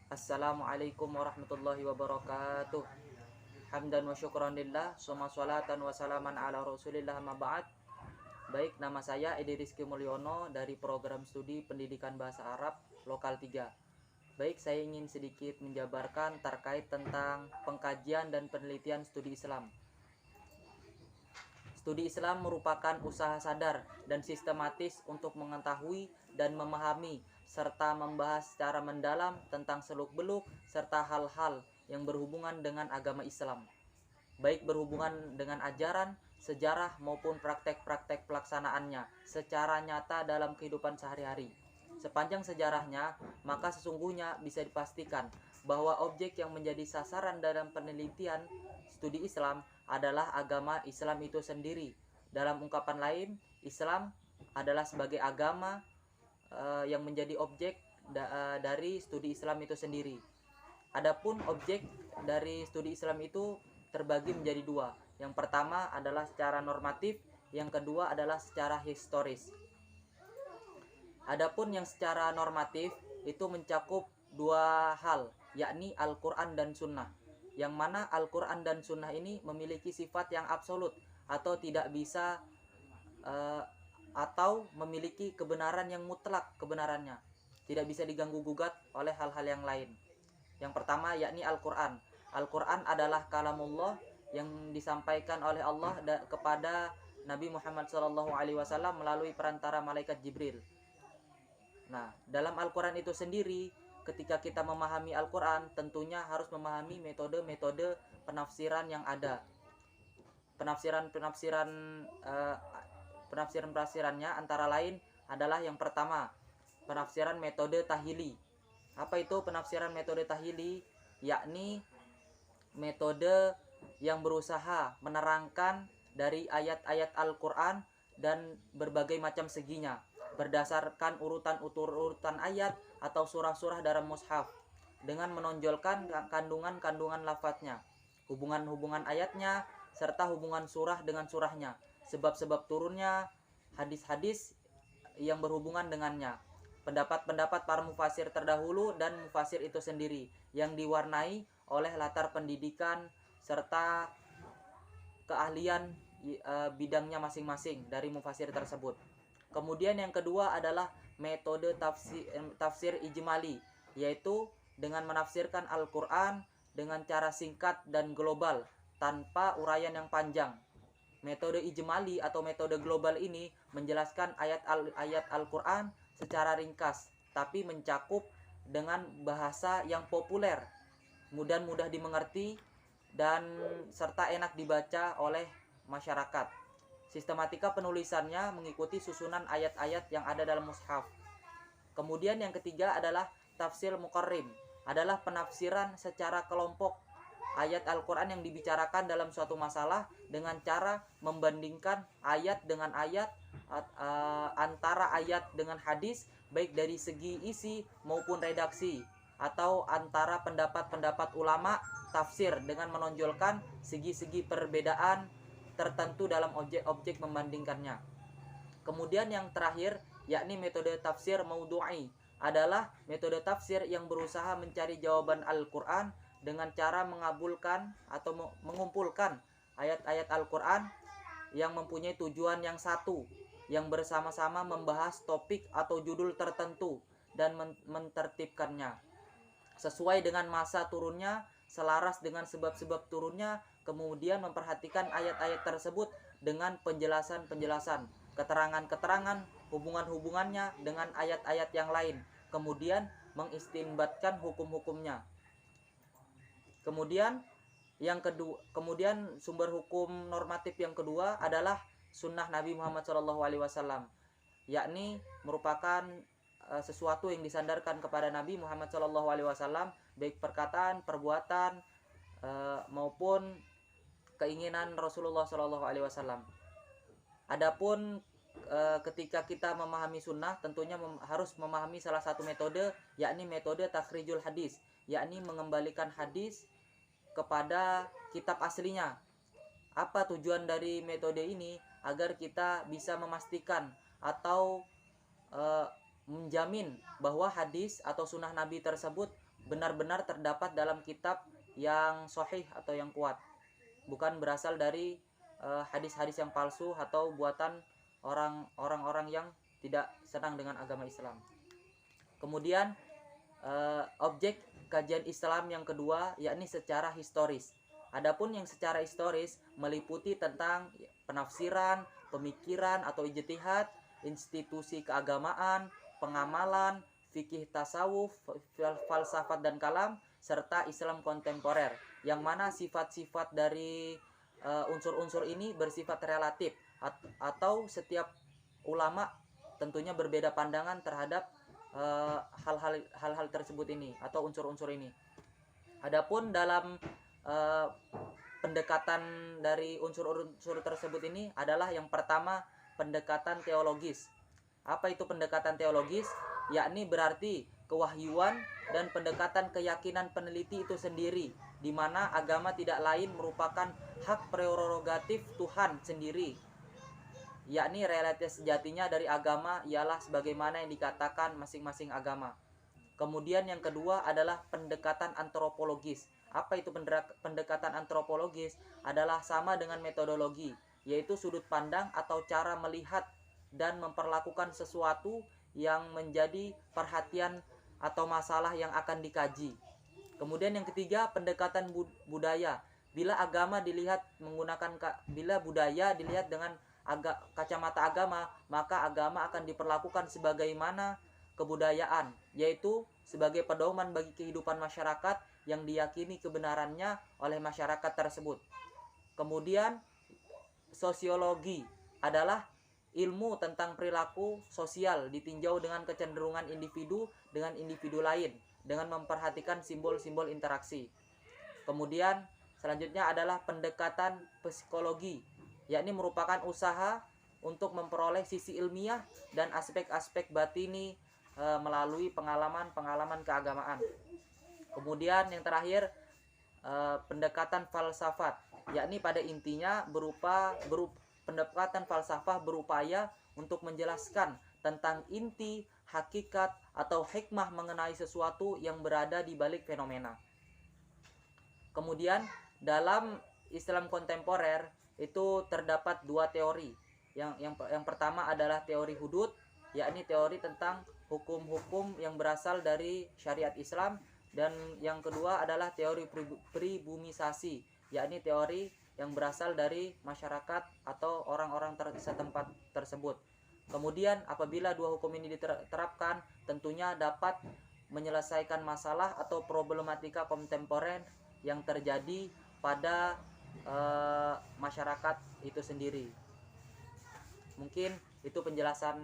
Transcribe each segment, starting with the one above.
Assalamualaikum warahmatullahi wabarakatuh. Hamdan wa syukran lillah, summa salatan wa salaman ala rasulillah ma ba'd. Baik, nama saya Edi Rizky Mulyono dari program studi pendidikan bahasa Arab lokal 3. Baik, saya ingin sedikit menjabarkan terkait tentang pengkajian dan penelitian studi Islam. Studi Islam merupakan usaha sadar dan sistematis untuk mengetahui dan memahami serta membahas secara mendalam tentang seluk-beluk serta hal-hal yang berhubungan dengan agama Islam, baik berhubungan dengan ajaran, sejarah maupun praktek-praktek pelaksanaannya secara nyata dalam kehidupan sehari-hari. Sepanjang sejarahnya, maka sesungguhnya bisa dipastikan bahwa objek yang menjadi sasaran dalam penelitian studi Islam adalah agama Islam itu sendiri. Dalam ungkapan lain, Islam adalah sebagai agama yang menjadi objek dari studi Islam itu sendiri. Adapun objek dari studi Islam itu terbagi menjadi dua. Yang pertama adalah secara normatif, yang kedua adalah secara historis. Adapun yang secara normatif itu mencakup dua hal, yakni Al-Quran dan Sunnah. Yang mana Al-Quran dan Sunnah ini memiliki sifat yang absolut atau tidak bisa atau memiliki kebenaran yang mutlak kebenarannya, tidak bisa diganggu gugat oleh hal-hal yang lain. Yang pertama yakni Al-Quran. Al-Quran adalah kalamullah yang disampaikan oleh Allah kepada Nabi Muhammad SAW melalui perantara malaikat Jibril. Nah, dalam Al-Quran itu sendiri, ketika kita memahami Al-Quran, tentunya harus memahami metode-metode penafsiran yang ada. Penafsirannya antara lain adalah yang pertama, penafsiran metode tahili. Apa itu penafsiran metode tahili? Yakni metode yang berusaha menerangkan dari ayat-ayat Al-Quran dan berbagai macam seginya berdasarkan urutan ayat atau surah-surah dalam mushaf, dengan menonjolkan kandungan-kandungan lafadznya, hubungan-hubungan ayatnya, serta hubungan surah dengan surahnya, sebab-sebab turunnya, hadis-hadis yang berhubungan dengannya, pendapat-pendapat para mufasir terdahulu dan mufasir itu sendiri yang diwarnai oleh latar pendidikan serta keahlian bidangnya masing-masing dari mufasir tersebut. Kemudian yang kedua adalah metode tafsir ijmali, yaitu dengan menafsirkan Al-Quran dengan cara singkat dan global tanpa uraian yang panjang. Metode ijmali atau metode global ini menjelaskan ayat Al-Quran secara ringkas, tapi mencakup dengan bahasa yang populer, mudah dimengerti, dan serta enak dibaca oleh masyarakat. Sistematika penulisannya mengikuti susunan ayat-ayat yang ada dalam mushaf. Kemudian yang ketiga adalah tafsir muqarrim, adalah penafsiran secara kelompok ayat Al-Quran yang dibicarakan dalam suatu masalah dengan cara membandingkan ayat dengan ayat, antara ayat dengan hadis, baik dari segi isi maupun redaksi, atau antara pendapat-pendapat ulama tafsir dengan menonjolkan segi-segi perbedaan tertentu dalam objek-objek membandingkannya. Kemudian yang terakhir yakni metode tafsir maudhu'i, adalah metode tafsir yang berusaha mencari jawaban Al-Quran dengan cara mengabulkan atau mengumpulkan ayat-ayat Al-Quran yang mempunyai tujuan yang satu, yang bersama-sama membahas topik atau judul tertentu dan mentertibkannya sesuai dengan masa turunnya, selaras dengan sebab-sebab turunnya, kemudian memperhatikan ayat-ayat tersebut dengan penjelasan-penjelasan, keterangan-keterangan, hubungan-hubungannya dengan ayat-ayat yang lain, kemudian mengistinbatkan hukum-hukumnya. Kemudian sumber hukum normatif yang kedua adalah sunnah Nabi Muhammad SAW, yakni merupakan sesuatu yang disandarkan kepada Nabi Muhammad SAW, baik perkataan, perbuatan, maupun keinginan Rasulullah SAW. Adapun ketika kita memahami sunnah, tentunya harus memahami salah satu metode, yakni metode takhrijul hadis, yakni mengembalikan hadis kepada kitab aslinya. Apa tujuan dari metode ini? Agar kita bisa memastikan atau menjamin bahwa hadis atau sunnah Nabi tersebut benar-benar terdapat dalam kitab yang sahih atau yang kuat, bukan berasal dari hadis-hadis yang palsu atau buatan orang-orang yang tidak senang dengan agama Islam. Kemudian objek kajian Islam yang kedua yakni secara historis. Adapun yang secara historis meliputi tentang penafsiran, pemikiran atau ijtihad, institusi keagamaan, pengamalan, fikih tasawuf, falsafat dan kalam, serta Islam kontemporer, yang mana sifat-sifat dari unsur-unsur ini bersifat relatif atau setiap ulama tentunya berbeda pandangan terhadap hal-hal tersebut ini atau unsur-unsur ini. Adapun dalam pendekatan dari unsur-unsur tersebut ini adalah yang pertama pendekatan teologis. Apa itu pendekatan teologis? Yakni berarti kewahyuan dan pendekatan keyakinan peneliti itu sendiri, di mana agama tidak lain merupakan hak prerogatif Tuhan sendiri, yakni realitas sejatinya dari agama ialah sebagaimana yang dikatakan masing-masing agama. Kemudian yang kedua adalah pendekatan antropologis. Apa itu pendekatan antropologis? Adalah sama dengan metodologi, yaitu sudut pandang atau cara melihat dan memperlakukan sesuatu yang menjadi perhatian atau masalah yang akan dikaji. Kemudian yang ketiga, pendekatan budaya. Bila budaya dilihat dengan kacamata agama, maka agama akan diperlakukan sebagaimana kebudayaan, yaitu sebagai pedoman bagi kehidupan masyarakat yang diyakini kebenarannya oleh masyarakat tersebut. Kemudian sosiologi adalah ilmu tentang perilaku sosial ditinjau dengan kecenderungan individu dengan individu lain dengan memperhatikan simbol-simbol interaksi. Kemudian selanjutnya adalah pendekatan psikologi, yakni merupakan usaha untuk memperoleh sisi ilmiah dan aspek-aspek batini melalui pengalaman-pengalaman keagamaan. Kemudian yang terakhir pendekatan falsafat, yakni pada intinya pendekatan falsafah berupaya untuk menjelaskan tentang inti, hakikat, atau hikmah mengenai sesuatu yang berada di balik fenomena. Kemudian dalam Islam kontemporer itu terdapat dua teori. Yang pertama adalah teori hudud, yakni teori tentang hukum-hukum yang berasal dari syariat Islam, dan yang kedua adalah teori pribumisasi, yakni teori yang berasal dari masyarakat atau orang-orang setempat tersebut. Kemudian apabila dua hukum ini diterapkan, tentunya dapat menyelesaikan masalah atau problematika kontemporer yang terjadi pada masyarakat itu sendiri. Mungkin itu penjelasan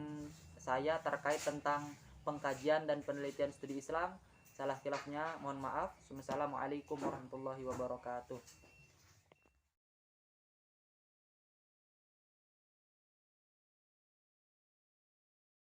saya terkait tentang pengkajian dan penelitian studi Islam. Salah khilafnya mohon maaf. Wassalamualaikum warahmatullahi wabarakatuh.